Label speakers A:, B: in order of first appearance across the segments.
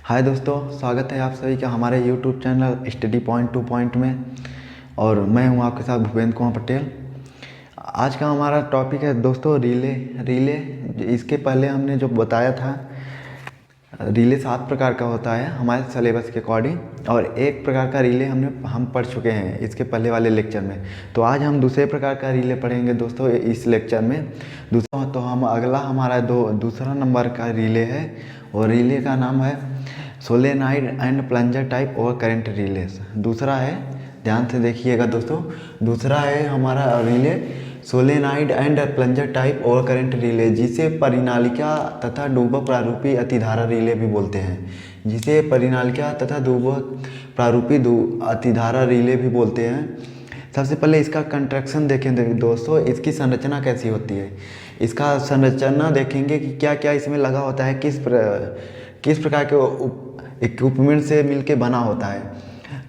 A: हाय दोस्तों, स्वागत है आप सभी का हमारे यूट्यूब चैनल स्टडी पॉइंट 2 में। और मैं हूं आपके साथ भूपेंद्र कुमार पटेल। आज का हमारा टॉपिक है दोस्तों रिले। इसके पहले हमने जो बताया था, रिले 7 प्रकार का होता है हमारे सिलेबस के अकॉर्डिंग, और एक प्रकार का रिले हम पढ़ चुके हैं इसके पहले वाले लेक्चर में। तो आज हम दूसरे प्रकार का रिले पढ़ेंगे दोस्तों इस लेक्चर में। दूसरा तो हम अगला हमारा दूसरा नंबर का रिले है, और रिले का नाम है solenoid and plunger type over current relays. दूसरा है, ध्यान से देखिएगा दोस्तों, दूसरा है हमारा relay solenoid and plunger type over current relay, जिसे परिनालिका तथा डुंबक प्रारूपी अतिधारा रिले भी बोलते हैं। जिसे परिनालिका तथा डुंबक प्रारूपी अतिधारा रिले भी बोलते हैं। सबसे पहले इसका कंस्ट्रक्शन देखें दोस्तों, इसकी संरचना कैसी होती है। इसका संरचना देखेंगे कि क्या क्या इसमें लगा होता है, किस प्रकार के इक्विपमेंट से मिलके बना होता है।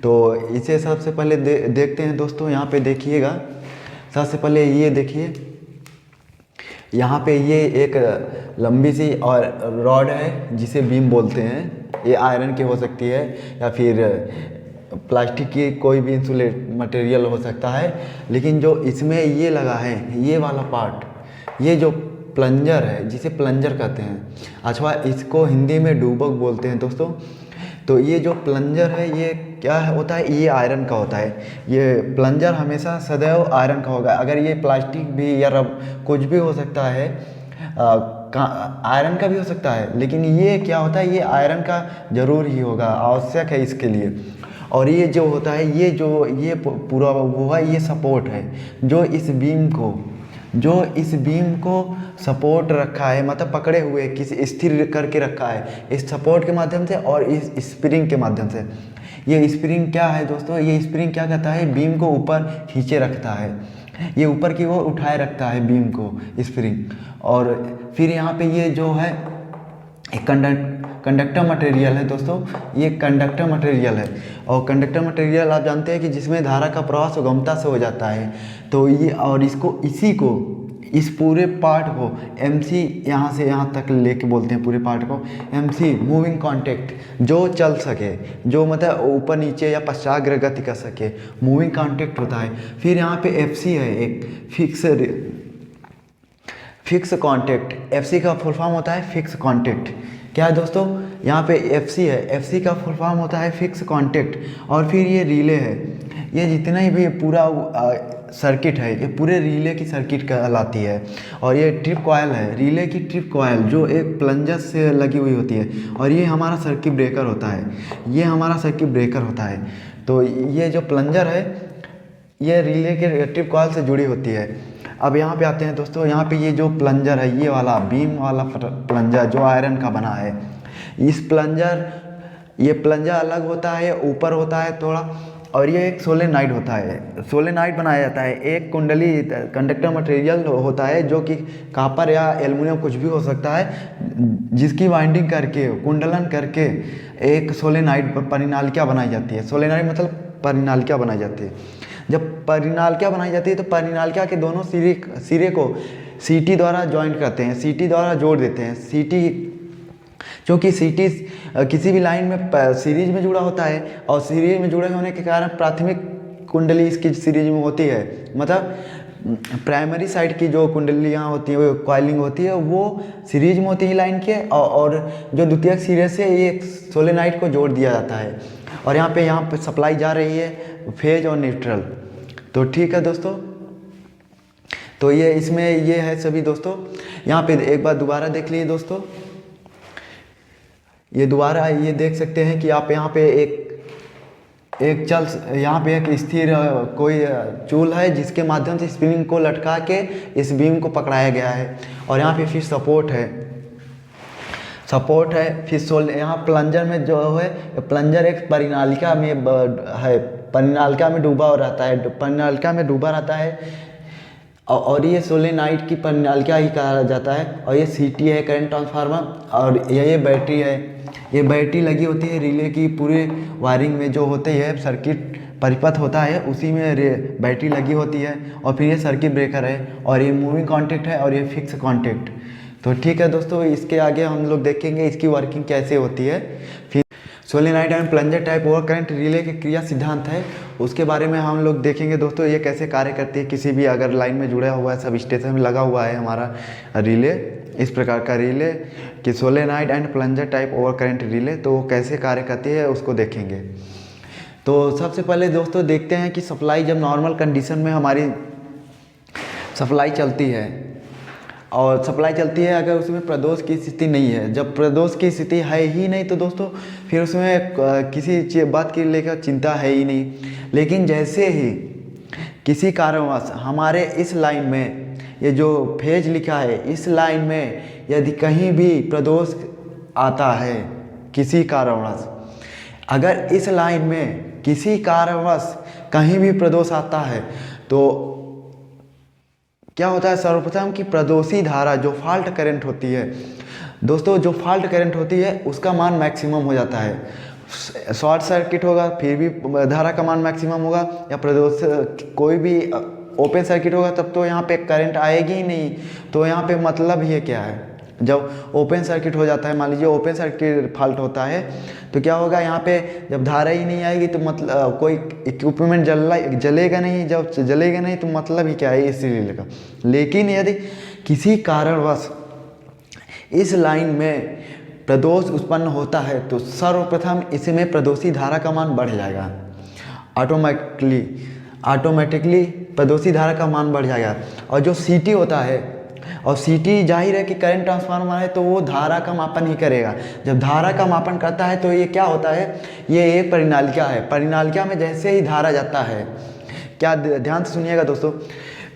A: तो इसे सबसे पहले देखते हैं दोस्तों। यहाँ पे देखिएगा, सबसे पहले ये देखिए, यहाँ पे ये एक लंबी सी और रॉड है जिसे बीम बोलते हैं। ये आयरन की हो सकती है या फिर प्लास्टिक की कोई भी इंसुलेट मटेरियल हो सकता है। लेकिन जो इसमें ये लगा है, ये वाला पार्ट, ये जो प्लंजर है, जिसे प्लंजर कहते हैं, अथवा इसको हिंदी में डुबक बोलते हैं दोस्तों। तो ये जो प्लंजर है ये क्या होता है, ये आयरन का होता है। ये प्लंजर हमेशा सदैव आयरन का होगा। अगर ये प्लास्टिक भी या रब कुछ भी हो सकता है, आयरन का भी हो सकता है, लेकिन ये क्या होता है, ये आयरन का जरूर ही होगा, आवश्यक है इसके लिए। और ये जो होता है, ये पूरा वो है, ये सपोर्ट है जो इस बीम को सपोर्ट रखा है, मतलब पकड़े हुए किसी स्थिर करके रखा है इस सपोर्ट के माध्यम से और इस स्प्रिंग के माध्यम से। ये स्प्रिंग क्या है दोस्तों, ये स्प्रिंग क्या करता है, बीम को ऊपर खींचे रखता है, ये ऊपर की ओर उठाए रखता है बीम को स्प्रिंग। और फिर यहाँ पे ये जो है एक कंडक्टर मटेरियल है दोस्तों, ये कंडक्टर मटेरियल है। और कंडक्टर मटेरियल आप जानते हैं कि जिसमें धारा का प्रवाह सुगमता से हो जाता है। तो ये और इस पूरे पार्ट को MC, यहाँ से यहाँ तक लेके बोलते हैं पूरे पार्ट को MC, मूविंग कॉन्टैक्ट, जो चल सके, जो मतलब ऊपर नीचे या पश्चाग्र गति कर सके, मूविंग कॉन्टैक्ट होता है। फिर यहाँ पे FC है, एक फिक्स कॉन्टैक्ट। FC का फुल फॉर्म होता है फिक्स कॉन्टैक्ट। क्या है दोस्तों, यहाँ पे FC है, FC का फुल फॉर्म होता है फिक्स कॉन्टैक्ट। और फिर ये रिले है, ये जितना भी पूरा सर्किट है, ये पूरे रिले की सर्किट कहलाती है। और ये ट्रिप कॉयल है, रिले की ट्रिप कॉयल, जो एक प्लंजर से लगी हुई होती है। और ये हमारा सर्किट ब्रेकर होता है, ये हमारा सर्किट ब्रेकर होता है। तो ये जो प्लंजर है, ये रिले के ट्रिप कॉयल से जुड़ी होती है। अब यहाँ पे आते हैं दोस्तों, यहाँ पे ये जो प्लंजर है, ये वाला बीम वाला प्लंजर जो आयरन का बना है, ये प्लंजर अलग होता है, ऊपर होता है थोड़ा। और ये एक सोलेनाइड होता है, सोलेनाइड बनाया जाता है। एक कुंडली कंडक्टर मटेरियल होता है जो कि कॉपर या एल्युमिनियम कुछ भी हो सकता है, जिसकी वाइंडिंग करके कुंडलन करके एक सोलेनाइड परिनालिका बनाई जाती है। सोलेनाइड मतलब परिनालिका बनाई जाती है। जब परिनालिका बनाई जाती है तो परिनालिका के दोनों सिरे को सीटी द्वारा ज्वाइंट करते हैं, सीटी द्वारा जोड़ देते हैं। सीटी, क्योंकि सीटी किसी भी लाइन में सीरीज में जुड़ा होता है, और सीरीज में जुड़े होने के कारण प्राथमिक कुंडली इसकी सीरीज में होती है, मतलब प्राइमरी साइड की जो कुंडलियाँ होती हैं, वो कॉइलिंग होती है, वो सीरीज में होती है लाइन के। और जो द्वितीयक सिरे से ये सोलेनाइड को जोड़ दिया जाता है। और यहाँ पे सप्लाई जा रही है फेज और न्यूट्रल। तो ठीक है दोस्तों, तो ये इसमें ये है सभी दोस्तों। यहाँ पे एक बार दोबारा देख लीजिए दोस्तों, ये दोबारा ये देख सकते हैं कि आप यहाँ पे यहाँ पे एक स्थिर कोई चूल है, जिसके माध्यम से स्प्रिंग को लटका के इस बीम को पकड़ाया गया है। और यहाँ पे फिर सपोर्ट है। फिर यहाँ प्लंजर में जो है, प्लंजर एक परिनालिका में है, परिनालिका में डूबा रहता है। और ये सोलेनाइड की परिनालिका ही कहा जाता है। और ये CT है, करंट ट्रांसफार्मर। और ये बैटरी है, ये बैटरी लगी होती है रिले की पूरे वायरिंग में, जो होते है सर्किट परिपथ होता है उसी में बैटरी लगी होती है। और फिर ये सर्किट ब्रेकर है, और ये मूविंग कॉन्टैक्ट है, और ये फिक्स कॉन्टैक्ट। तो ठीक है दोस्तों, इसके आगे हम लोग देखेंगे इसकी वर्किंग कैसे होती है। फिर solenoid and plunger type over current relay के क्रिया सिद्धांत है, उसके बारे में हम लोग देखेंगे दोस्तों। ये कैसे कार्य करती है, किसी भी अगर लाइन में जुड़ा हुआ है, सब स्टेशन में लगा हुआ है हमारा रिले, इस प्रकार का रिले कि solenoid and plunger type over current relay, तो वो कैसे कार्य करती है उसको देखेंगे। तो सबसे पहले दोस्तों देखते हैं कि सप्लाई जब नॉर्मल कंडीशन में हमारी सप्लाई चलती है, और सप्लाई चलती है अगर उसमें प्रदोष की स्थिति नहीं है, जब प्रदोष की स्थिति है ही नहीं तो दोस्तों फिर उसमें किसी बात की लेकर चिंता है ही नहीं। लेकिन जैसे ही किसी कारणवश हमारे इस लाइन में, ये जो फेज लिखा है, इस लाइन में यदि कहीं भी प्रदोष आता है किसी कारणवश, अगर इस लाइन में किसी कारणवश कहीं भी प्रदोष आता है तो क्या होता है, सर्वप्रथम कि प्रदोषी धारा जो फॉल्ट करंट होती है दोस्तों, जो फॉल्ट करंट होती है उसका मान मैक्सिमम हो जाता है। शॉर्ट सर्किट होगा फिर भी धारा का मान मैक्सिमम होगा, या प्रदोष कोई भी ओपन सर्किट होगा तब तो यहाँ पे करंट आएगी ही नहीं। तो यहाँ पे मतलब ये क्या है, जब ओपन सर्किट हो जाता है, मान लीजिए ओपन सर्किट फॉल्ट होता है तो क्या होगा, यहाँ पे जब धारा ही नहीं आएगी तो मतलब कोई इक्विपमेंट जलेगा नहीं, जब जलेगा नहीं तो मतलब ही क्या है इस रिले का। लेकिन यदि किसी कारणवश इस लाइन में प्रदोष उत्पन्न होता है तो सर्वप्रथम इसमें प्रदोषी धारा का मान बढ़ जाएगा, ऑटोमेटिकली प्रदोषी धारा का मान बढ़ जाएगा। और जो सीटी होता है, और सीटी जाहिर है कि करंट ट्रांसफार्मर है तो वो धारा का मापन ही करेगा। जब धारा का मापन करता है तो ये क्या होता है, ये एक परिनालिका है, परिनालिका में जैसे ही धारा जाता है, क्या ध्यान से सुनिएगा दोस्तों,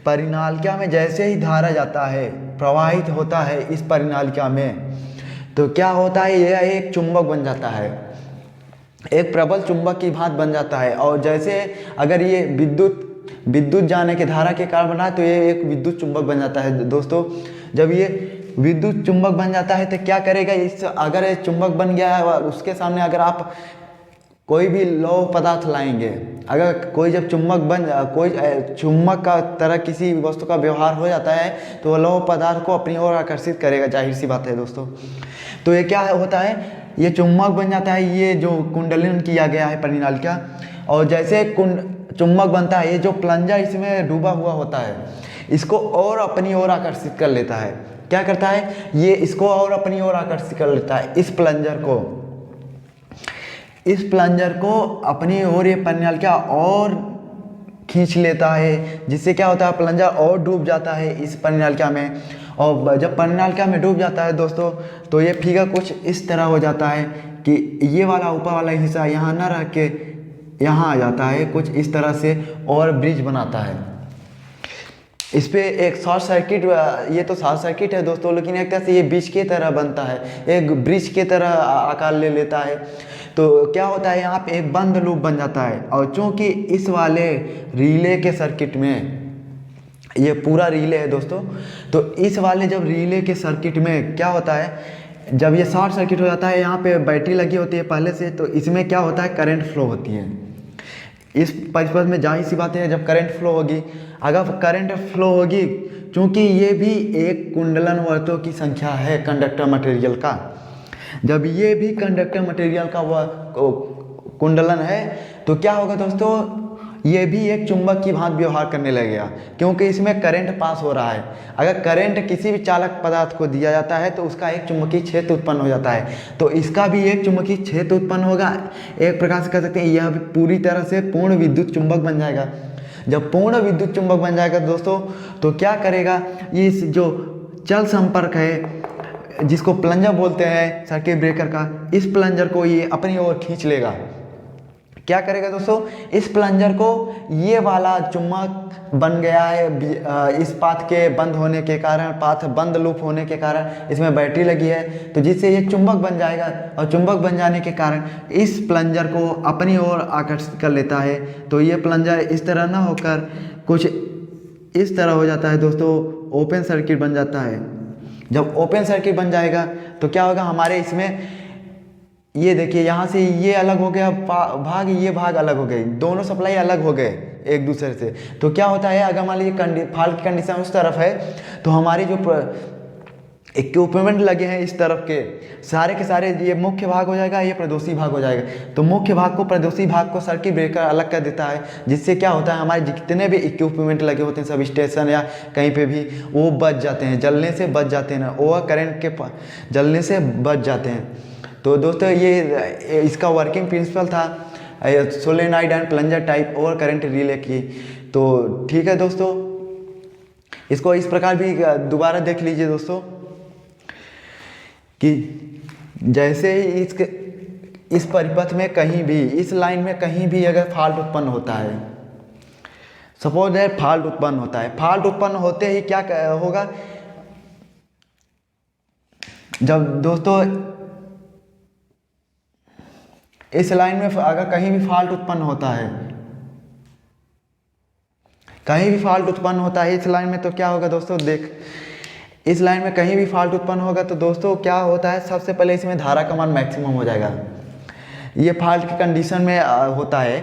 A: परिनालिका में जैसे ही धारा जाता है, प्रवाहित होता है इस परिनालिका में, तो क्या होता है, यह एक चुंबक बन जाता है, एक प्रबल चुंबक की भांति बन जाता है। और जैसे अगर ये विद्युत जाने के धारा के कारण बना है तो ये एक विद्युत चुंबक बन जाता है दोस्तों। जब ये विद्युत चुंबक बन जाता है तो क्या करेगा, इस अगर ये चुंबक बन गया है उसके सामने अगर आप कोई भी लौह पदार्थ लाएंगे, अगर कोई जब कोई चुंबक का तरह किसी वस्तु का व्यवहार हो जाता है तो वह लौह पदार्थ को अपनी ओर आकर्षित करेगा, जाहिर सी बात है दोस्तों। तो ये क्या होता है, ये चुंबक बन जाता है, ये जो कुंडलन किया गया है परिनालिका, और जैसे चुंबक बनता है, ये जो प्लंजर इसमें डूबा हुआ होता है इसको और अपनी ओर आकर्षित कर लेता है। क्या करता है, ये इसको और अपनी ओर आकर्षित कर लेता है, इस प्लंजर को अपनी ओर ये परिनालिका और खींच लेता है, जिससे क्या होता है, प्लंजर और डूब जाता है इस परिनालिका में। और जब परिनालिका में डूब जाता है दोस्तों तो ये फिगर कुछ इस तरह हो जाता है कि ये वाला ऊपर वाला हिस्सा यहाँ ना रह के यहाँ आ जाता है कुछ इस तरह से, और ब्रिज बनाता है। इस पे एक शॉर्ट सर्किट, ये तो शॉर्ट सर्किट है दोस्तों, लेकिन एक तरह से ये ब्रिज के तरह बनता है, एक ब्रिज के तरह आकार ले लेता है। तो क्या होता है, यहाँ पे एक बंद लूप बन जाता है। और चूंकि इस वाले रिले के सर्किट में, ये पूरा रिले है दोस्तों, तो इस वाले जब रिले के सर्किट में क्या होता है, जब ये शॉर्ट सर्किट हो जाता है, यहाँ पे बैटरी लगी होती है पहले से, तो इसमें क्या होता है, करंट फ्लो होती है इस परिपथ में। जाहिर सी बात है जब करंट फ्लो होगी, अगर करंट फ्लो होगी, चूंकि ये भी एक कुंडलन वर्तों की संख्या है कंडक्टर मटेरियल का, जब ये भी कंडक्टर मटेरियल का कुंडलन है तो क्या होगा दोस्तों, ये भी एक चुंबक की भांति व्यवहार करने लगेगा, क्योंकि इसमें करंट पास हो रहा है। अगर करंट किसी भी चालक पदार्थ को दिया जाता है तो उसका एक चुंबकीय क्षेत्र उत्पन्न हो जाता है, तो इसका भी एक चुंबकीय क्षेत्र उत्पन्न होगा। एक प्रकार से कह सकते हैं यह भी पूरी तरह से पूर्ण विद्युत चुंबक बन जाएगा। जब पूर्ण विद्युत चुंबक बन जाएगा दोस्तों तो क्या करेगा, ये जो चल संपर्क है जिसको प्लंजर बोलते हैं सर्किट ब्रेकर का, इस प्लंजर को ये अपनी ओर खींच लेगा। क्या करेगा दोस्तों, इस प्लंजर को, ये वाला चुंबक बन गया है इस पाथ के बंद होने के कारण, पाथ बंद लूप होने के कारण इसमें बैटरी लगी है, तो जिससे ये चुंबक बन जाएगा। और चुंबक बन जाने के कारण इस प्लंजर को अपनी ओर आकर्षित कर लेता है। तो ये प्लंजर इस तरह ना होकर कुछ इस तरह हो जाता है दोस्तों, ओपन सर्किट बन जाता है। जब ओपन सर्किट बन जाएगा तो क्या होगा, हमारे इसमें ये देखिए यहाँ से ये अलग हो गया भाग, ये भाग अलग हो गए, दोनों सप्लाई अलग हो गए एक दूसरे से। तो क्या होता है, अगर मान लीजिए फॉल्ट की कंडीशन उस तरफ है तो हमारी जो इक्विपमेंट लगे हैं इस तरफ के सारे के सारे, ये मुख्य भाग हो जाएगा, ये प्रदोषी भाग हो जाएगा। तो मुख्य भाग को प्रदोषी भाग को सर्किट ब्रेकर अलग कर देता है, जिससे क्या होता है हमारे जितने भी इक्विपमेंट लगे होते हैं सब स्टेशन या कहीं पे भी, वो बच जाते हैं, जलने से बच जाते हैं ना, ओवर करंट के जलने से बच जाते हैं। तो दोस्तों ये इसका वर्किंग प्रिंसिपल था solenoid and plunger type over current relay की। तो ठीक है दोस्तों, इसको इस प्रकार भी दोबारा देख लीजिए दोस्तों कि जैसे ही इस परिपथ में कहीं भी, इस लाइन में कहीं भी अगर फॉल्ट उत्पन्न होता है, सपोज है फॉल्ट उत्पन्न होता है, फॉल्ट उत्पन्न होते ही क्या होगा, जब दोस्तों इस लाइन में अगर कहीं भी फॉल्ट उत्पन्न होता है, कहीं भी फॉल्ट उत्पन्न होता है इस लाइन में, तो क्या होगा दोस्तों, इस लाइन में कहीं भी फॉल्ट उत्पन्न होगा तो दोस्तों क्या होता है, सबसे पहले इसमें धारा का मान मैक्सिमम हो जाएगा। ये फॉल्ट की कंडीशन में होता है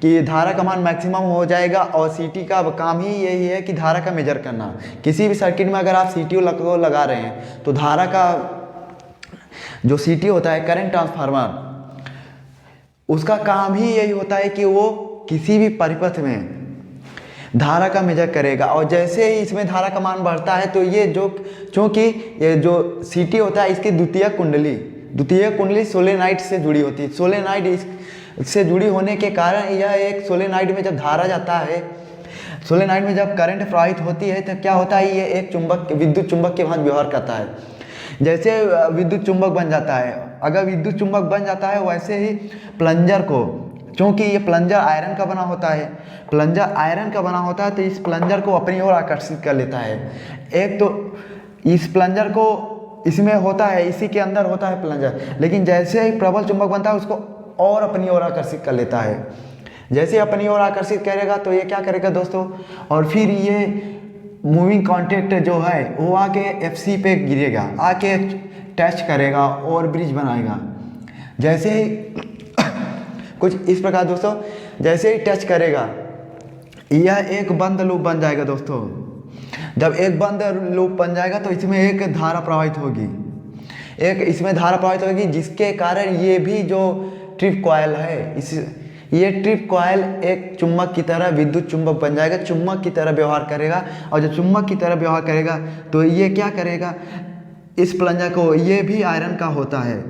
A: कि धारा का मान मैक्सिमम हो जाएगा, और सीटी का काम ही यही है कि धारा का मेजर करना। किसी भी सर्किट में अगर आप सीटी लगा रहे हैं तो धारा का जो सीटी होता है, करंट ट्रांसफार्मर, उसका काम ही यही होता है कि वो किसी भी परिपथ में धारा का मेजर करेगा। और जैसे ही इसमें धारा का मान बढ़ता है तो ये चूँकि ये जो सीटी होता है इसकी द्वितीय कुंडली सोलेनॉइड से जुड़ी होती है। सोलेनॉइड से जुड़ी होने के कारण यह एक सोलेनॉइड में जब धारा जाता है, सोलेनॉइड में जब करंट प्रवाहित होती है तो क्या होता है, ये एक विद्युत चुंबक के भांति व्यवहार करता है। जैसे विद्युत चुंबक बन जाता है, अगर विद्युत चुंबक बन जाता है वैसे ही प्लंजर को, क्योंकि ये प्लंजर आयरन का बना होता है, तो इस प्लंजर को अपनी ओर आकर्षित कर लेता है। एक तो इस प्लंजर को इसमें होता है, इसी के अंदर होता है प्लंजर, लेकिन जैसे ही प्रबल चुंबक बनता है उसको और अपनी ओर आकर्षित कर लेता है। जैसे अपनी ओर आकर्षित करेगा तो ये क्या करेगा दोस्तों, और फिर ये मूविंग कॉन्टैक्ट जो है वो आके FC पे गिरेगा, आके टच करेगा और ब्रिज बनाएगा। जैसे ही कुछ इस प्रकार दोस्तों, जैसे ही टच करेगा यह एक बंद लूप बन जाएगा दोस्तों। जब एक बंद लूप बन जाएगा तो इसमें एक धारा प्रवाहित होगी, जिसके कारण ये भी जो ट्रिप कॉइल है, ये ट्रिप कॉइल एक चुम्बक की तरह, विद्युत चुंबक बन जाएगा, चुम्बक की तरह व्यवहार करेगा। और जब चुम्बक की तरह व्यवहार करेगा तो ये क्या करेगा, इस प्लंजर को, ये भी आयरन का होता है,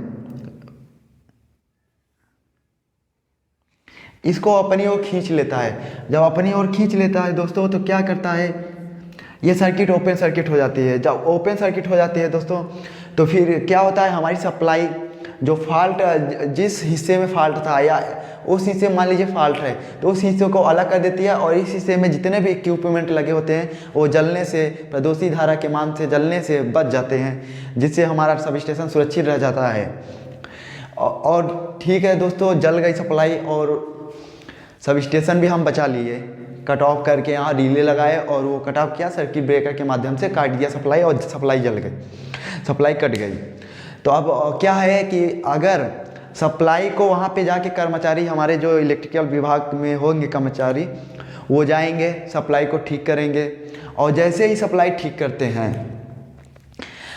A: इसको अपनी ओर खींच लेता है। जब अपनी ओर खींच लेता है दोस्तों तो क्या करता है, ये सर्किट ओपन सर्किट हो जाती है। जब ओपन सर्किट हो जाती है दोस्तों तो फिर क्या होता है, हमारी सप्लाई जो फॉल्ट, जिस हिस्से में फॉल्ट था या उस हिस्से में मान लीजिए फॉल्ट है तो उस हिस्से को अलग कर देती है, और इस हिस्से में जितने भी इक्विपमेंट लगे होते हैं वो जलने से, प्रदोषी धारा के मान से जलने से बच जाते हैं, जिससे हमारा सब स्टेशन सुरक्षित रह जाता है। और ठीक है दोस्तों, जल गई सप्लाई और सब स्टेशन भी हम बचा लिए, कट ऑफ करके यहाँ रिले लगाए और वो कट ऑफ किया, सर्किट ब्रेकर के माध्यम से काट दिया सप्लाई, और सप्लाई जल गई, सप्लाई कट गई। तो अब क्या है कि अगर सप्लाई को वहाँ पे जाके कर्मचारी, हमारे जो इलेक्ट्रिकल विभाग में होंगे कर्मचारी, वो जाएंगे सप्लाई को ठीक करेंगे, और जैसे ही सप्लाई ठीक करते हैं,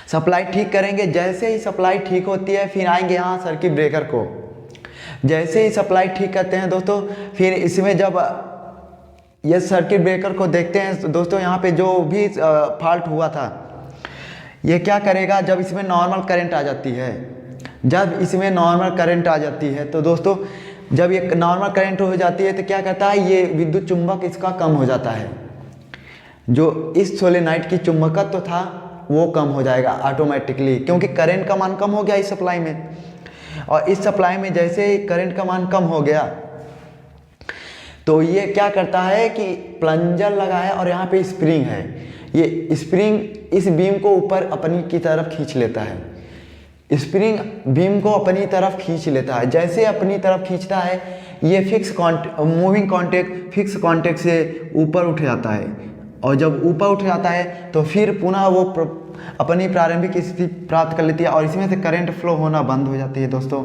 A: सप्लाई ठीक करेंगे, जैसे ही सप्लाई ठीक होती है फिर आएंगे यहाँ सर्किट ब्रेकर को। जैसे ही सप्लाई ठीक करते हैं दोस्तों, फिर इसमें जब ये सर्किट ब्रेकर को देखते हैं दोस्तों, यहाँ पे जो भी फॉल्ट हुआ था ये क्या करेगा, जब इसमें नॉर्मल करंट आ जाती है, तो दोस्तों जब ये नॉर्मल करंट हो जाती है तो क्या करता है, ये विद्युत चुंबक इसका कम हो जाता है, जो इस सोलेनॉइड की चुंबकत्व था वो कम हो जाएगा ऑटोमेटिकली, क्योंकि करंट का मान कम हो गया इस सप्लाई में। और इस सप्लाई में जैसे ही करंट का मान कम हो गया तो ये क्या करता है कि प्लंजर लगा है और यहाँ पे स्प्रिंग है, ये स्प्रिंग इस बीम को ऊपर अपनी की तरफ खींच लेता है, स्प्रिंग बीम को अपनी तरफ खींच लेता है। जैसे अपनी तरफ खींचता है ये मूविंग फिक्स कॉन्टैक्ट से ऊपर उठ जाता है, और जब ऊपर उठ जाता है तो फिर पुनः वो अपनी प्रारंभिक स्थिति प्राप्त कर लेती है, और इसमें से करंट फ्लो होना बंद हो जाती है दोस्तों,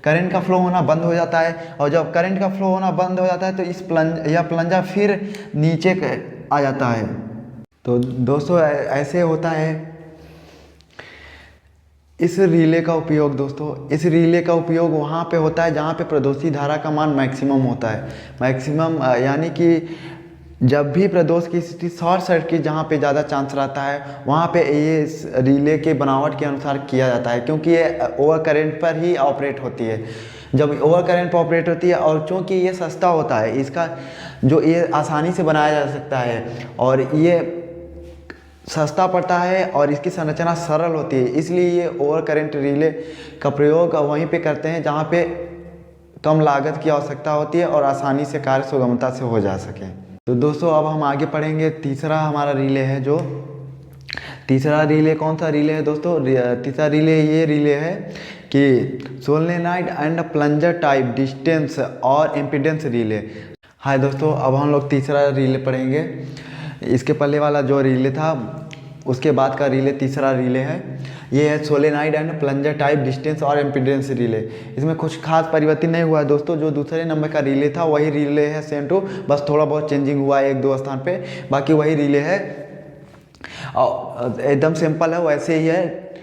A: करंट का फ्लो होना बंद हो जाता है। और जब करंट का फ्लो होना बंद हो जाता है तो इस प्लंजर फिर नीचे आ जाता है। तो दोस्तों ऐसे होता है इस रिले का उपयोग दोस्तों, इस रिले का उपयोग वहाँ पे होता है जहाँ पे प्रदोषी धारा का मान मैक्सिमम होता है। मैक्सिमम यानी कि जब भी प्रदोष की स्थिति शॉर्ट सर्किट जहाँ पे ज़्यादा चांस रहता है वहाँ पे ये इस रिले के बनावट के अनुसार किया जाता है, क्योंकि ये ओवर करंट पर ही ऑपरेट होती है। जब ओवर करंट पर ऑपरेट होती है और चूँकि ये सस्ता होता है, इसका जो ये आसानी से बनाया जा सकता है और ये सस्ता पड़ता है और इसकी संरचना सरल होती है, इसलिए ये ओवर करंट रिले का प्रयोग वहीं पे करते हैं जहाँ पे कम लागत की आवश्यकता होती है और आसानी से कार्य सुगमता से हो जा सके। तो दोस्तों अब हम आगे पढ़ेंगे। तीसरा हमारा रिले है, जो तीसरा रिले कौन सा रिले है दोस्तों? तीसरा रिले ये रिले है कि solenoid and plunger type distance और इम्पीडेंस रिले। हाय दोस्तों, अब हम लोग तीसरा रिले पढ़ेंगे। इसके पहले वाला जो रिले था उसके बाद का रिले तीसरा रिले है। ये है solenoid and plunger type distance और इम्पीडेंस रिले। इसमें कुछ खास परिवर्तन नहीं हुआ है दोस्तों, जो दूसरे नंबर का रिले था वही रिले है सेम टू, बस थोड़ा बहुत चेंजिंग हुआ है एक दो स्थान पे, बाकी वही रिले है और एकदम सिंपल है, वैसे ही है।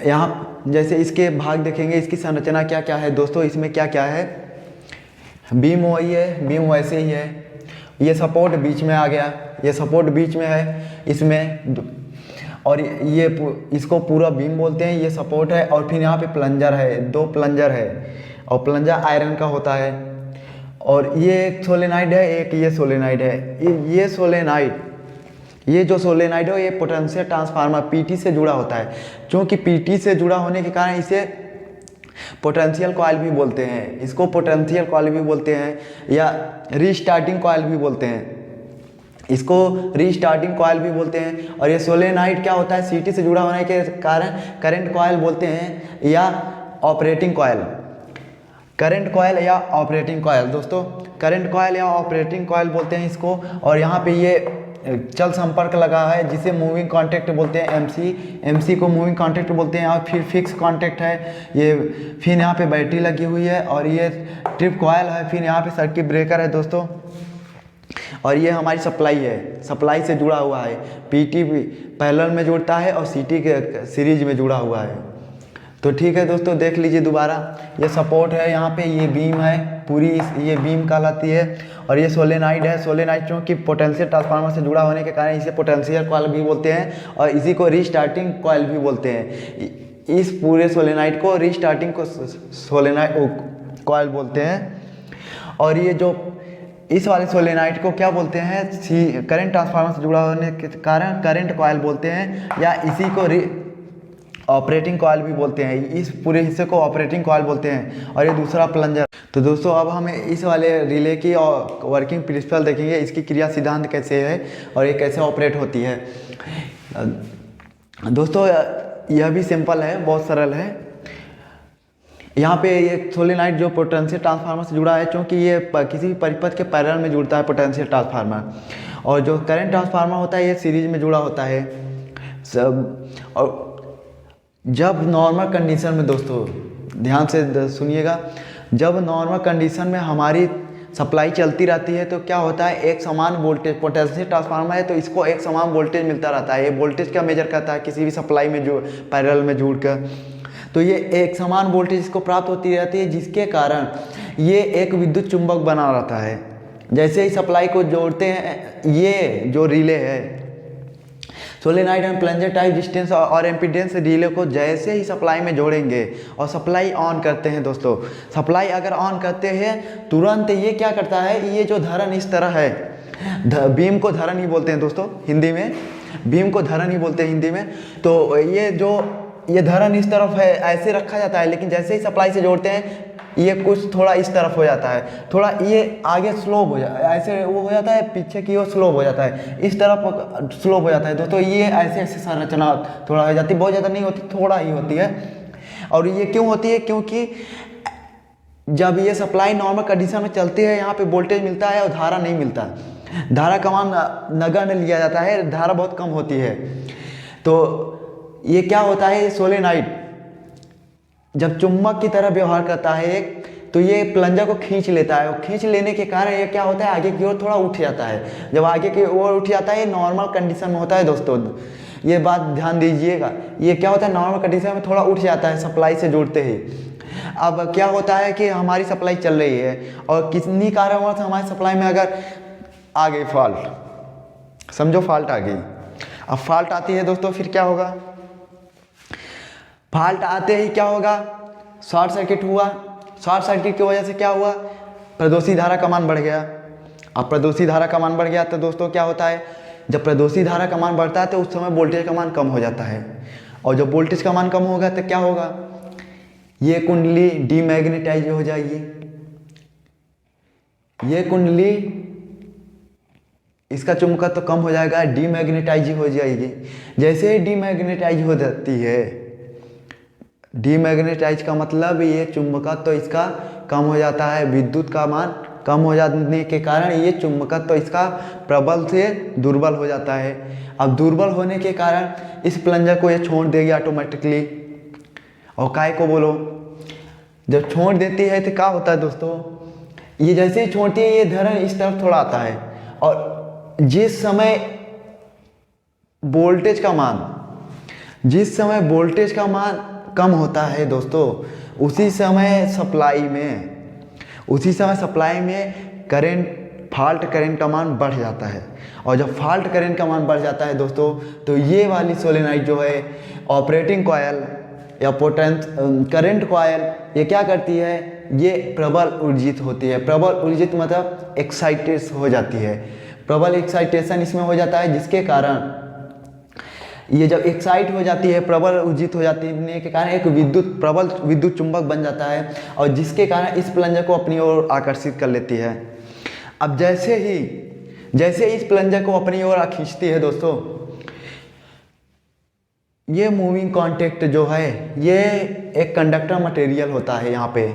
A: यहाँ जैसे इसके भाग देखेंगे, इसकी संरचना क्या क्या है दोस्तों, इसमें क्या क्या है। बीम वही है, बीम वैसे ही है। ये सपोर्ट बीच में आ गया, ये सपोर्ट बीच में है इसमें, और ये इसको पूरा बीम बोलते हैं, ये सपोर्ट है। और फिर यहाँ पे प्लंजर है, दो प्लंजर है और प्लंजर आयरन का होता है। और ये एक सोलेनॉइड है, एक ये सोलेनॉइड है। ये सोलेनॉइड, ये जो सोलेनॉइड है ये पोटेंशियल ट्रांसफार्मर पीटी से जुड़ा होता है। क्योंकि पीटी से जुड़ा होने के कारण इसे पोटेंशियल कॉइल भी बोलते हैं, इसको पोटेंशियल कॉइल भी बोलते हैं या रीस्टार्टिंग कॉइल भी बोलते हैं, इसको रीस्टार्टिंग कॉइल भी बोलते हैं। और ये सोलेनॉइड क्या होता है, सीटी से जुड़ा होने के कारण करंट कॉइल बोलते हैं या ऑपरेटिंग कॉइल। करंट कॉइल या ऑपरेटिंग कॉइल दोस्तों, करंट कॉइल या ऑपरेटिंग कॉइल बोलते हैं इसको। और यहाँ पे ये चल संपर्क लगा है जिसे मूविंग कॉन्टैक्ट बोलते हैं, एमसी को मूविंग कॉन्टैक्ट बोलते हैं। और फिर फिक्स कॉन्टैक्ट है ये, फिर यहाँ पे बैटरी लगी हुई है और ये ट्रिप कॉइल है, फिर यहाँ पे सर्किट ब्रेकर है दोस्तों। और ये हमारी सप्लाई है, सप्लाई से जुड़ा हुआ है। पीटी पैरेलल में जुड़ता है और सीटी के सीरीज में जुड़ा हुआ है। तो ठीक है दोस्तों, देख लीजिए दोबारा, ये सपोर्ट है, यहाँ पे ये बीम है पूरी, ये बीम कहलाती है। और ये सोलेनॉइड है, सोलेनॉइड क्योंकि पोटेंशियल ट्रांसफार्मर से जुड़ा होने के कारण इसे पोटेंशियल कॉइल भी बोलते हैं और इसी को रीस्टार्टिंग कॉइल भी बोलते हैं। इस पूरे सोलेनॉइड को रीस्टार्टिंग को सोलेनॉइड कॉइल बोलते हैं। और ये जो इस वाले सोलेनॉइड को क्या बोलते हैं, करंट ट्रांसफार्मर से जुड़ा होने के कारण करंट कॉइल बोलते हैं या इसी को ऑपरेटिंग कॉइल भी बोलते हैं। इस पूरे हिस्से को ऑपरेटिंग कॉइल बोलते हैं। और ये दूसरा प्लंजर। तो दोस्तों अब हमें इस वाले रिले की वर्किंग प्रिंसिपल देखेंगे, इसकी क्रिया सिद्धांत कैसे है और ये कैसे ऑपरेट होती है। दोस्तों यह भी सिंपल है, बहुत सरल है। यहाँ पे ये सोलेनॉइड जो पोटेंशियल ट्रांसफार्मर से जुड़ा है, क्योंकि ये किसी भी परिपथ के पैरेलल में जुड़ता है पोटेंशियल ट्रांसफार्मर। और जो करंट ट्रांसफार्मर होता है ये सीरीज में जुड़ा होता है सब। और जब नॉर्मल कंडीशन में दोस्तों ध्यान से सुनिएगा, जब नॉर्मल कंडीशन में हमारी सप्लाई चलती रहती है तो क्या होता है, एक समान वोल्टेज, पोटेंशियल ट्रांसफार्मर है तो इसको एक समान वोल्टेज मिलता रहता है। ये वोल्टेज का मेजर करता है किसी भी सप्लाई में जो पैरेलल में जुड़ कर, तो ये एक समान वोल्टेज इसको प्राप्त होती रहती है, जिसके कारण ये एक विद्युत चुंबक बना रहता है। जैसे ही सप्लाई को जोड़ते हैं, ये जो रिले है solenoid and plunger type distance और एम्पीडेंस रिले को जैसे ही सप्लाई में जोड़ेंगे और सप्लाई ऑन करते हैं दोस्तों, सप्लाई अगर ऑन करते हैं तुरंत ये क्या करता है, ये जो धरन इस तरह है, बीम को धरन ही बोलते हैं दोस्तों हिंदी में, बीम को धरन ही बोलते हैं हिंदी में। तो ये धरन इस तरफ है, ऐसे रखा जाता है, लेकिन जैसे ही सप्लाई से जोड़ते हैं ये कुछ थोड़ा इस तरफ हो जाता है, थोड़ा ये आगे स्लोप हो जाता है, ऐसे वो हो जाता है, पीछे की ओर स्लोप हो जाता है, इस तरफ स्लोप हो जाता है दोस्तों। ये ऐसे ऐसे संरचना थोड़ा हो जाती है, बहुत ज़्यादा नहीं होती, थोड़ा ही होती है। और ये क्यों होती है, क्योंकि जब ये सप्लाई नॉर्मल कंडीशन में चलती है यहाँ पे वोल्टेज मिलता है और धारा नहीं मिलता, धारा का मान नगण्य लिया जाता है, धारा बहुत कम होती है। तो ये क्या होता है, सोलेनॉइड जब चुंबक की तरह व्यवहार करता है एक, तो ये प्लंजर को खींच लेता है और खींच लेने के कारण ये क्या होता है, आगे की ओर थोड़ा उठ जाता है। जब आगे की ओर उठ जाता है, ये नॉर्मल कंडीशन में होता है दोस्तों, ये बात ध्यान दीजिएगा। ये क्या होता है, नॉर्मल कंडीशन में थोड़ा उठ जाता है सप्लाई से जुड़ते ही। अब क्या होता है कि हमारी सप्लाई चल रही है और कितनी कारणवश हमारी सप्लाई में अगर आ गई फॉल्ट, समझो फॉल्ट आ गई। अब फॉल्ट आती है दोस्तों, फिर क्या होगा, फॉल्ट आते ही क्या होगा, शॉर्ट सर्किट हुआ। शॉर्ट सर्किट की वजह से क्या हुआ, प्रदोषी धारा का मान बढ़ गया। अब प्रदोषी धारा का मान बढ़ गया तो दोस्तों क्या होता है, जब प्रदोषी धारा का मान बढ़ता है तो उस समय वोल्टेज का मान कम हो जाता है। और जब वोल्टेज का मान कम होगा तो क्या होगा, ये कुंडली डीमैग्नेटाइज हो जाएगी। ये कुंडली, इसका चुंबकत्व तो कम हो जाएगा, डीमैग्नेटाइज हो जाएगी। जैसे ही डीमैग्नेटाइज हो जाती है, डीमैग्नेटाइज का मतलब ये चुंबकत्व तो इसका कम हो जाता है, विद्युत का मान कम हो जाने के कारण ये चुंबकत्व तो इसका प्रबल से दुर्बल हो जाता है। अब दुर्बल होने के कारण इस प्लंजर को ये छोड़ देगी ऑटोमेटिकली। और काय को बोलो, जब छोड़ देती है तो क्या होता है दोस्तों, ये जैसे ही छोड़ती है ये धरण इस तरफ थोड़ा आता है। और जिस समय वोल्टेज का मान कम होता है दोस्तों, उसी समय सप्लाई में फॉल्ट करंट का मान बढ़ जाता है। और जब फॉल्ट करंट का मान बढ़ जाता है दोस्तों, तो ये वाली सोलेनाइड जो है, ऑपरेटिंग कॉयल या करंट कॉयल, ये क्या करती है, ये प्रबल ऊर्जित होती है। प्रबल ऊर्जित मतलब एक्साइटेड हो जाती है, प्रबल एक्साइटेशन इसमें हो जाता है, जिसके कारण ये जब एक्साइट हो जाती है, प्रबल ऊर्जित हो जाती है के कारण एक प्रबल विद्युत चुंबक बन जाता है, और जिसके कारण इस प्लंजर को अपनी ओर आकर्षित कर लेती है। अब जैसे इस प्लंजर को अपनी ओर खींचती है दोस्तों, ये मूविंग कॉन्टैक्ट जो है, ये एक कंडक्टर मटेरियल होता है। यहाँ पे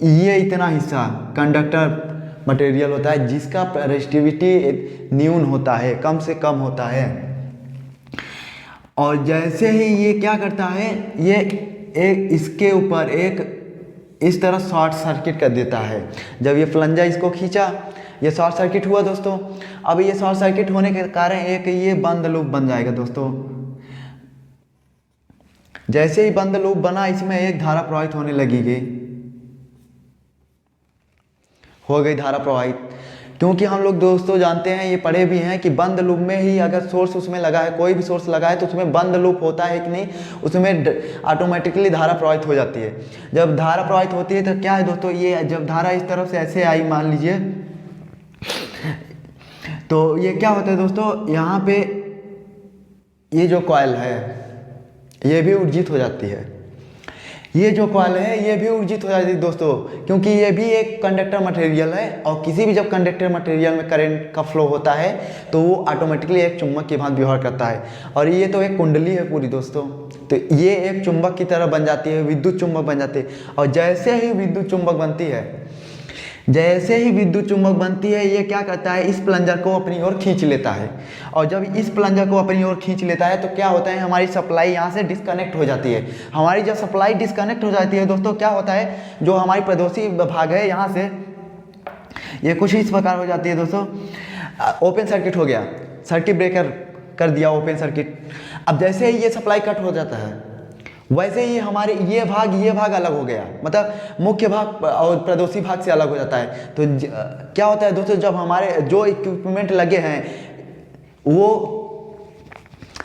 A: ये इतना हिस्सा कंडक्टर मटेरियल होता है, जिसका रेजिस्टिविटी न्यून होता है, कम से कम होता है। और जैसे ही ये क्या करता है, ये एक इसके ऊपर एक इस तरह शॉर्ट सर्किट कर देता है। जब ये प्लंजर इसको खींचा, ये शॉर्ट सर्किट हुआ दोस्तों। अब ये शॉर्ट सर्किट होने के कारण एक ये बंद लूप बन जाएगा दोस्तों। जैसे ही बंद लूप बना, इसमें एक धारा प्रवाहित होने लगेगी, हो गई धारा प्रवाहित। क्योंकि हम लोग दोस्तों जानते हैं, ये पढ़े भी हैं कि बंद लूप में ही अगर सोर्स उसमें लगा है, कोई भी सोर्स लगा है, तो उसमें बंद लूप होता है कि नहीं, उसमें ऑटोमेटिकली धारा प्रवाहित हो जाती है। जब धारा प्रवाहित होती है तो क्या है दोस्तों, ये जब धारा इस तरफ से ऐसे आई मान लीजिए, तो ये क्या होता है दोस्तों, यहाँ पे ये जो कॉइल है ये भी ऊर्जित हो जाती है। ये जो कॉइल है ये भी ऊर्जित हो जाती है दोस्तों, क्योंकि ये भी एक कंडक्टर मटेरियल है। और किसी भी जब कंडक्टर मटेरियल में करंट का फ्लो होता है तो वो ऑटोमेटिकली एक चुंबक की भांति व्यवहार करता है। और ये तो एक कुंडली है पूरी दोस्तों, तो ये एक चुंबक की तरह बन जाती है, विद्युत चुंबक बन जाती है। और जैसे ही विद्युत चुंबक बनती है, ये क्या करता है, इस प्लंजर को अपनी ओर खींच लेता है। और जब इस प्लंजर को अपनी ओर खींच लेता है तो क्या होता है, हमारी सप्लाई यहाँ से डिस्कनेक्ट हो जाती है। हमारी जब सप्लाई डिस्कनेक्ट हो जाती है दोस्तों, क्या होता है, जो हमारी प्रदोषी भाग है यहाँ से, ये कुछ इस प्रकार हो जाती है दोस्तों। ओपन सर्किट हो गया, सर्किट ब्रेकर कर दिया ओपन सर्किट। अब जैसे ही ये सप्लाई कट हो जाता है, वैसे ही हमारे ये भाग अलग हो गया, मतलब मुख्य भाग और प्रदोषी भाग से अलग हो जाता है। तो क्या होता है दोस्तों, जब हमारे जो इक्विपमेंट लगे हैं वो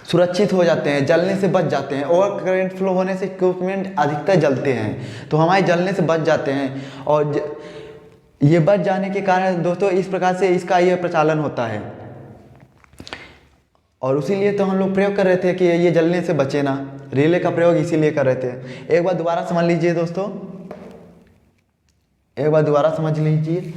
A: सुरक्षित हो जाते हैं, जलने से बच जाते हैं। और करंट फ्लो होने से इक्विपमेंट अधिकतर जलते हैं, तो हमारे जलने से बच जाते हैं। और ये बच जाने के कारण दोस्तों इस प्रकार से इसका ये प्रचालन होता है। और उसीलिए तो हम लोग प्रयोग कर रहे थे कि ये जलने से बचे ना, रिले का प्रयोग इसीलिए कर रहे थे। एक बार दोबारा समझ लीजिए दोस्तों, एक बार दोबारा समझ लीजिए।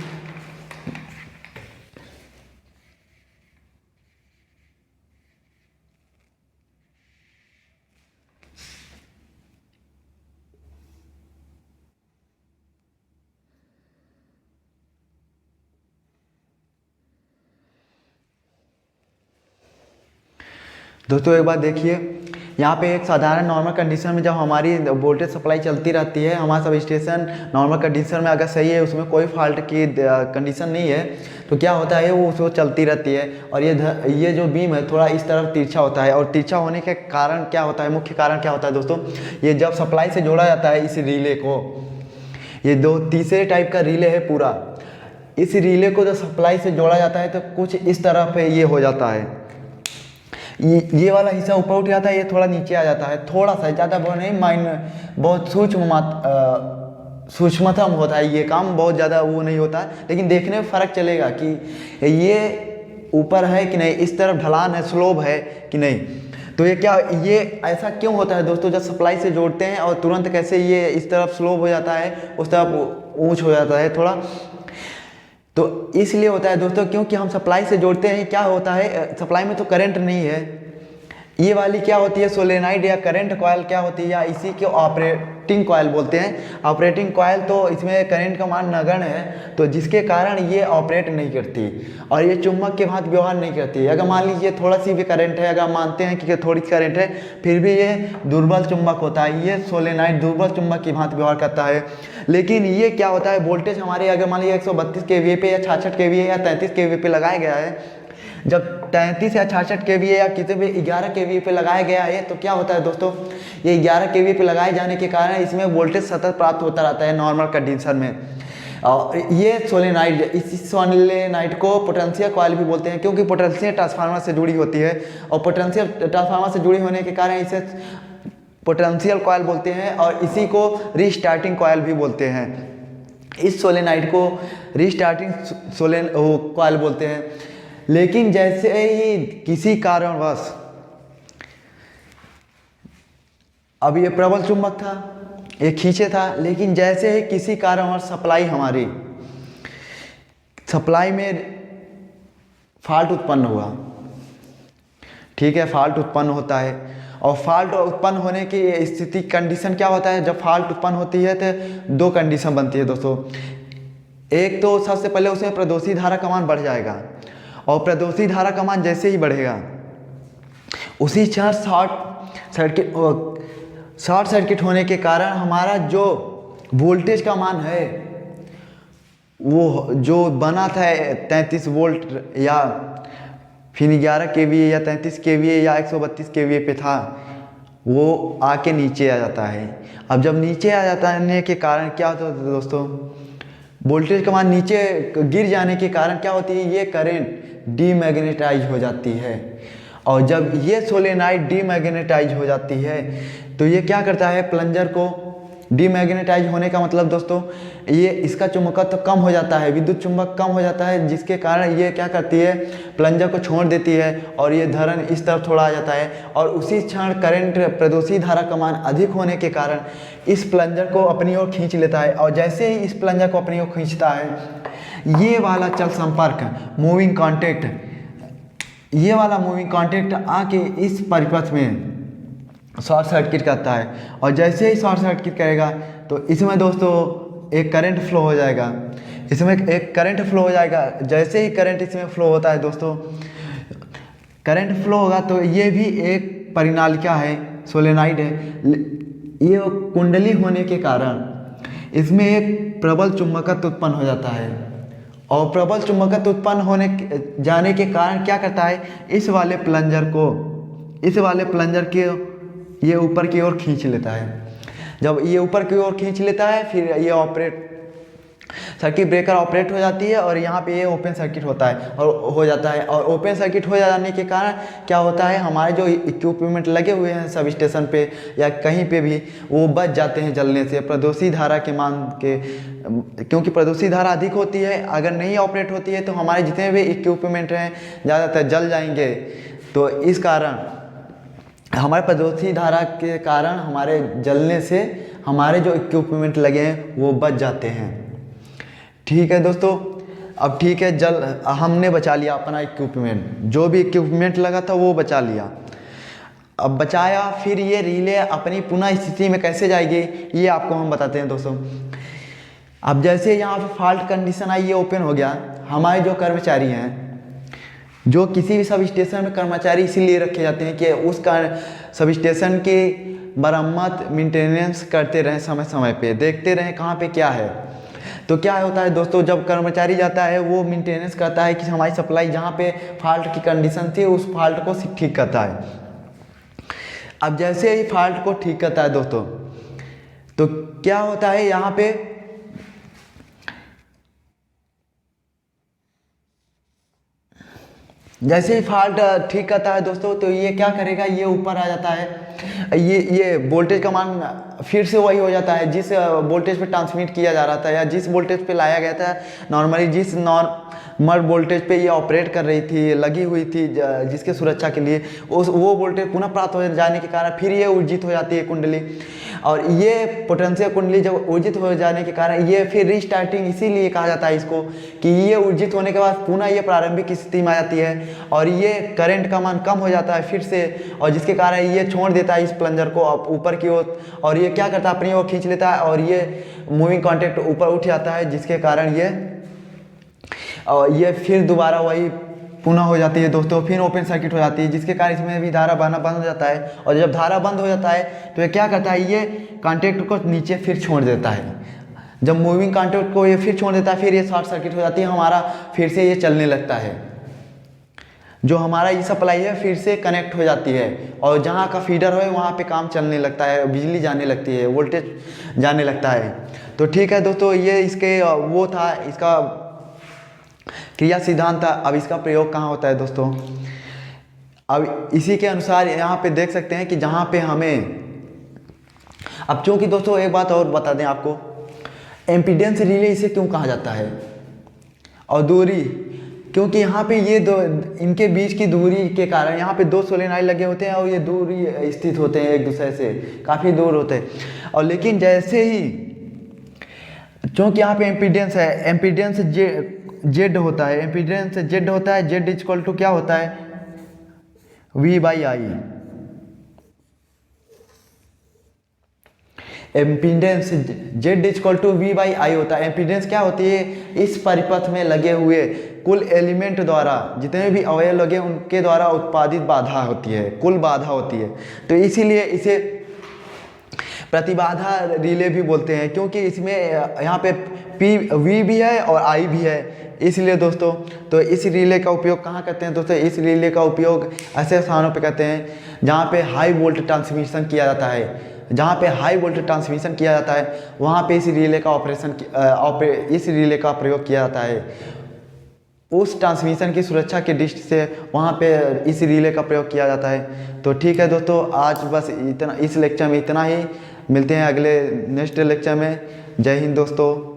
A: दोस्तों एक बात देखिए, यहाँ पे एक साधारण नॉर्मल कंडीशन में जब हमारी वोल्टेज सप्लाई चलती रहती है, हमारा सब स्टेशन नॉर्मल कंडीशन में अगर सही है, उसमें कोई फॉल्ट की कंडीशन नहीं है, तो क्या होता है वो उसको चलती रहती है। और ये जो बीम है थोड़ा इस तरफ तिरछा होता है, और तिरछा होने के कारण क्या होता है, मुख्य कारण क्या होता है दोस्तों, ये जब सप्लाई से जोड़ा जाता है इस रिले को, ये दो तीसरे टाइप का रिले है पूरा, इस रिले को जब सप्लाई से जोड़ा जाता है तो कुछ इस तरह पे ये हो जाता है, ये वाला हिस्सा ऊपर उठ जाता है, ये थोड़ा नीचे आ जाता है, थोड़ा सा, ज़्यादा वो नहीं, बहुत सूक्ष्मतम होता है ये काम, बहुत ज़्यादा वो नहीं होता है, लेकिन देखने में फ़र्क चलेगा कि ये ऊपर है कि नहीं, इस तरफ ढलान है, स्लोप है कि नहीं। तो ये ऐसा क्यों होता है दोस्तों, जब सप्लाई से जोड़ते हैं और तुरंत कैसे ये इस तरफ स्लोप हो जाता है, उस तरफ ऊंच हो जाता है थोड़ा, तो इसलिए होता है दोस्तों क्योंकि हम सप्लाई से जोड़ते हैं। क्या होता है, सप्लाई में तो करंट नहीं है, ये वाली क्या होती है सोलेनाइड या करंट कॉयल क्या होती है, या इसी के ऑपरेटिंग कॉयल बोलते हैं। ऑपरेटिंग कॉयल तो इसमें करंट का मान नगण्य है, तो जिसके कारण ये ऑपरेट नहीं करती और ये चुंबक के भांति व्यवहार नहीं करती। अगर मान लीजिए थोड़ा सी भी करंट है, अगर मानते हैं कि थोड़ी करंट है, फिर भी ये दुर्बल चुंबक होता है, ये सोलेनाइड दुर्बल चुंबक की भांति व्यवहार करता है। लेकिन ये क्या होता है, वोल्टेज हमारे अगर मान लीजिए 132 kVA पे या 66 kVA या 33 kVA पे लगाया गया है, जब 33 या 66 kVA या किसी भी 11 kVA पे लगाया गया है, तो क्या होता है दोस्तों, ये 11 kVA पे लगाए जाने के कारण इसमें वोल्टेज सतत प्राप्त होता रहता है नॉर्मल कंडीशन में। और ये सोलेनाइड, इस सोलेनाइड को पोटेंशियल कॉइल भी बोलते हैं, क्योंकि पोटेंशियल ट्रांसफार्मर से जुड़ी होती है, और पोटेंशियल ट्रांसफार्मर से जुड़ी होने के कारण इसे पोटेंशियल कॉइल बोलते हैं, और इसी को रीस्टार्टिंग कॉइल भी बोलते हैं। इस सोलेनाइड को रीस्टार्टिंग कॉइल बोलते हैं। लेकिन जैसे ही किसी कारणवश, अब ये प्रबल चुंबक था, ये खींचे था, लेकिन जैसे ही किसी कारणवश सप्लाई में फॉल्ट उत्पन्न हुआ, ठीक है, फॉल्ट उत्पन्न होता है, और फॉल्ट उत्पन्न होने की स्थिति कंडीशन क्या होता है, जब फॉल्ट उत्पन्न होती है तो दो कंडीशन बनती है दोस्तों। एक तो सबसे पहले उसमें प्रदोषी धारा का मान बढ़ जाएगा, और प्रदोषी धारा का मान जैसे ही बढ़ेगा उसी क्षण शॉर्ट सर्किट होने के कारण हमारा जो वोल्टेज का मान है, वो जो बना था 33 वोल्ट या फिर 11 kVA या 33 kVA या 132 kVA पे था, वो आके नीचे आ जाता है। अब जब नीचे आ जाता है के कारण क्या होता है दोस्तों, वोल्टेज का मान नीचे गिर जाने के कारण क्या होती है, ये करंट डीमैग्नेटाइज हो जाती है। और जब ये सोलेनाइड डीमैग्नेटाइज हो जाती है तो ये क्या करता है, प्लंजर को डीमैग्नेटाइज होने का मतलब दोस्तों, ये इसका चुंबकत्व कम हो जाता है, विद्युत चुंबक कम हो जाता है, जिसके कारण ये क्या करती है, प्लंजर को छोड़ देती है, और ये धरन इस तरफ थोड़ा आ जाता है, और उसी क्षण करंट प्रदोषी धारा का मान अधिक होने के कारण इस प्लंजर को अपनी ओर खींच लेता है। और जैसे ही इस प्लंजर को अपनी ओर खींचता है, ये वाला चल संपर्क मूविंग कॉन्टैक्ट, ये वाला मूविंग कॉन्टैक्ट आके इस परिपथ में शॉर्ट सर्किट करता है, और जैसे ही शॉर्ट सर्किट करेगा तो इसमें दोस्तों एक करंट फ्लो हो जाएगा, जैसे ही करंट इसमें फ्लो होता है दोस्तों, करंट फ्लो होगा तो ये भी एक परिनालिका है, सोलेनाइड है, ये कुंडली होने के कारण इसमें एक प्रबल चुंबकत्व उत्पन्न हो जाता है, और प्रबल चुंबकत्व उत्पन्न होने जाने के कारण क्या करता है, इस वाले प्लंजर के ये ऊपर की ओर खींच लेता है। जब ये ऊपर की ओर खींच लेता है, फिर ये सर्किट ब्रेकर ऑपरेट हो जाती है, और यहाँ पे ये ओपन सर्किट होता है और हो जाता है। और ओपन सर्किट हो जाने के कारण क्या होता है, हमारे जो इक्विपमेंट लगे हुए हैं सब स्टेशन पे या कहीं पे भी, वो बच जाते हैं जलने से प्रदोषी धारा के मान के, क्योंकि प्रदोषी धारा अधिक होती है। अगर नहीं ऑपरेट होती है तो हमारे जितने भी इक्विपमेंट हैं ज़्यादातर जल जाएंगे। तो इस कारण हमारे प्रदोषी धारा के कारण हमारे जलने से हमारे जो इक्विपमेंट लगे हैं वो बच जाते हैं। ठीक है दोस्तों, अब ठीक है, हमने बचा लिया अपना इक्विपमेंट, जो भी इक्विपमेंट लगा था वो बचा लिया। अब बचाया, फिर ये रिले अपनी पुनः स्थिति में कैसे जाएगी ये आपको हम बताते हैं दोस्तों। अब जैसे यहाँ पे फॉल्ट कंडीशन आई, ये ओपन हो गया, हमारे जो कर्मचारी हैं जो किसी भी सब स्टेशन में कर्मचारी इसीलिए रखे जाते हैं कि उस सब स्टेशन की मरम्मत मेंटेनेंस करते रहें, समय समय पे देखते रहें कहाँ पे क्या है। तो क्या होता है दोस्तों, जब कर्मचारी जाता है वो मेंटेनेंस करता है कि हमारी सप्लाई जहाँ पे फॉल्ट की कंडीशन थी उस फॉल्ट को ठीक करता है। अब जैसे ही फॉल्ट को ठीक करता है दोस्तों, तो क्या होता है यहाँ पे जैसे ही फॉल्ट ठीक करता है दोस्तों, तो ये क्या करेगा, ये ऊपर आ जाता है, ये वोल्टेज का मान फिर से वही हो जाता है जिस वोल्टेज पे ट्रांसमिट किया जा रहा था या जिस वोल्टेज पे लाया गया था। नॉर्मली जिस नॉर्मल वोल्टेज पे ये ऑपरेट कर रही थी, लगी हुई थी जिसके सुरक्षा के लिए, वो वोल्टेज पुनः प्राप्त हो जाने के कारण फिर ये ऊर्जित हो जाती है कुंडली। और ये पोटेंशियल कुंडली जब ऊर्जित हो जाने के कारण ये फिर रीस्टार्टिंग इसीलिए कहा जाता है इसको, कि ये ऊर्जित होने के बाद पुनः ये प्रारंभिक स्थिति में आ जाती है और ये करंट का मान कम हो जाता है फिर से, और जिसके कारण ये छोड़ देता है इस प्लंजर को ऊपर की ओर, और ये क्या करता है अपनी ओर खींच लेता है और ये मूविंग कॉन्टैक्ट ऊपर उठ जाता है, जिसके कारण ये फिर दोबारा वही पुनः हो जाती है दोस्तों, फिर ओपन सर्किट हो जाती है, जिसके कारण इसमें भी धारा बहना बंद हो जाता है। और जब धारा बंद हो जाता है तो ये क्या करता है, ये कॉन्टैक्ट को नीचे फिर छोड़ देता है। जब मूविंग कॉन्टैक्ट को ये फिर छोड़ देता है, फिर ये शॉर्ट सर्किट हो जाती है, हमारा फिर से ये चलने लगता है। जो हमारा ये सप्लाई है फिर से कनेक्ट हो जाती है और जहाँ का फीडर है वहाँ पे काम चलने लगता है, बिजली जाने लगती है, वोल्टेज जाने लगता है। तो ठीक है दोस्तों, ये इसके वो था, इसका क्रिया सिद्धांत था। अब इसका प्रयोग कहाँ होता है दोस्तों, अब इसी के अनुसार यहाँ पे देख सकते हैं कि जहाँ पे हमें, अब चूँकि दोस्तों एक बात और बता दें आपको, एम्पीडेंस रिले इसे क्यों कहा जाता है और दूरी, क्योंकि यहाँ पे ये दो इनके बीच की दूरी के कारण यहाँ पे दो सोलेनॉइड लगे होते हैं और ये दूरी स्थित होते हैं एक दूसरे से, काफ़ी दूर होते हैं। और लेकिन जैसे ही, क्योंकि यहाँ पे एम्पीडेंस है, एम्पीडेंस जेड होता है, एम्पीडेंस जेड होता है, जेड इक्वल टू क्या होता है, V/I। एम्पीडेंस Z equal to V/I होता है। एम्पीडेंस क्या होती है, इस परिपथ में लगे हुए कुल एलिमेंट द्वारा जितने भी अवयव लगे उनके द्वारा उत्पादित बाधा होती है, कुल बाधा होती है। तो इसीलिए इसे प्रतिबाधा रिले भी बोलते हैं, क्योंकि इसमें यहाँ पे V भी है और I भी है, इसलिए दोस्तों। तो इस रिले का उपयोग कहाँ करते हैं दोस्तों, इस रिले का उपयोग ऐसे स्थानों पे करते हैं जहाँ पे हाई वोल्टेज ट्रांसमिशन किया जाता है। जहाँ पे हाई वोल्टेज ट्रांसमिशन किया जाता है वहाँ पे इस रिले का इस रिले का प्रयोग किया जाता है। उस ट्रांसमिशन की सुरक्षा के दृष्टि से वहाँ पे इस रिले का प्रयोग किया जाता है। तो ठीक है दोस्तों, आज बस इतना, इस लेक्चर में इतना ही। मिलते हैं अगले नेक्स्ट लेक्चर में। जय हिंद दोस्तों।